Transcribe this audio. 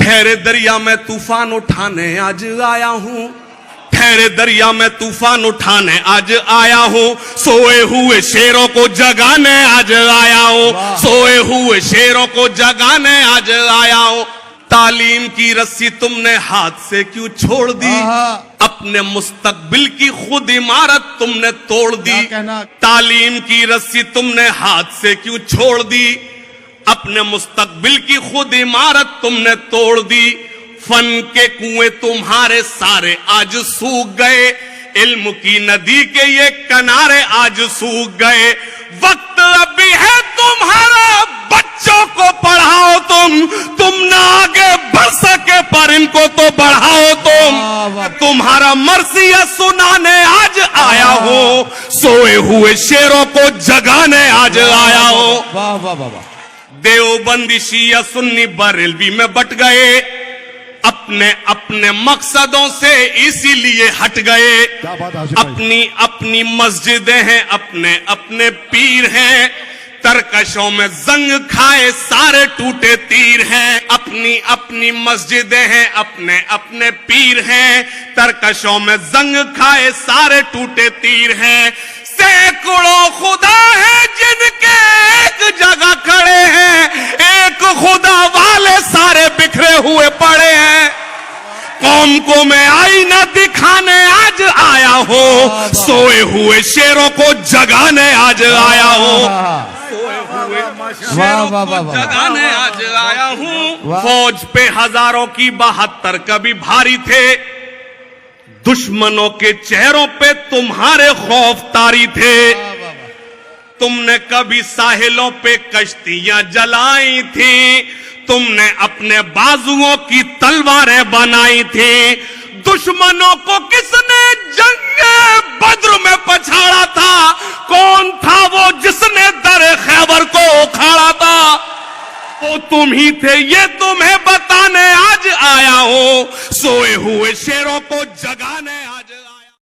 ٹھہرے دریا میں طوفان اٹھانے آج آیا ہوں، ٹھہرے دریا میں طوفان اٹھانے آج آیا ہوں، سوئے ہوئے شیروں کو جگانے آج آیا ہوں، سوئے ہوئے شیروں کو جگانے آج آیا ہوں۔ تعلیم کی رسی تم نے ہاتھ سے کیوں چھوڑ دی، اپنے مستقبل کی خود عمارت تم نے توڑ دی۔ تعلیم کی رسی تم نے ہاتھ سے کیوں چھوڑ دی، اپنے مستقبل کی خود عمارت تم نے توڑ دی۔ فن کے کنویں تمہارے سارے آج سوکھ گئے، علم کی ندی کے یہ کنارے آج سوکھ گئے۔ وقت ابھی ہے تمہارا، بچوں کو پڑھاؤ تم نہ آگے بڑھ سکے پر ان کو تو بڑھاؤ تم۔ تمہارا مرثیہ سنانے آج آیا ہوں، سوئے ہوئے شیروں کو جگانے آج آیا ہوں۔ دیوبندی شیعہ سنی بریلوی میں بٹ گئے، اپنے اپنے مقصدوں سے اسی لیے ہٹ گئے۔ اپنی اپنی مسجدیں ہیں، اپنے اپنے پیر ہیں، ترکشوں میں زنگ کھائے سارے ٹوٹے تیر ہیں۔ اپنی اپنی مسجدیں ہیں، اپنے اپنے پیر ہیں، ترکشوں میں زنگ کھائے سارے ٹوٹے تیر ہیں۔ سینکڑوں خدا ہیں جن کے ایک جگہ کھڑے ہیں، ایک خدا والے سارے بکھرے ہوئے پڑے ہیں۔ قوم کو میں آئینہ دکھانے آج آیا ہوں، سوئے ہوئے شیروں کو جگانے آج آیا ہوں، سوئے ہوئے شیروں کو جگانے آج آیا ہوں۔ فوج پہ ہزاروں کی 72 کبھی بھاری تھے، دشمنوں کے چہروں پہ تمہارے خوف طاری تھے۔ تم نے کبھی ساحلوں پہ کشتیاں جلائی تھیں، تم نے اپنے بازوؤں کی تلواریں بنائی تھیں۔ دشمنوں کو کس نے جنگ بدر میں پچھاڑا تھا، کون تھا وہ جس نے در خیبر کو اکھاڑا تھا، وہ تم ہی تھے، یہ تمہیں بتانے آج آیا ہوں، سوئے ہوئے شیروں کو جگانے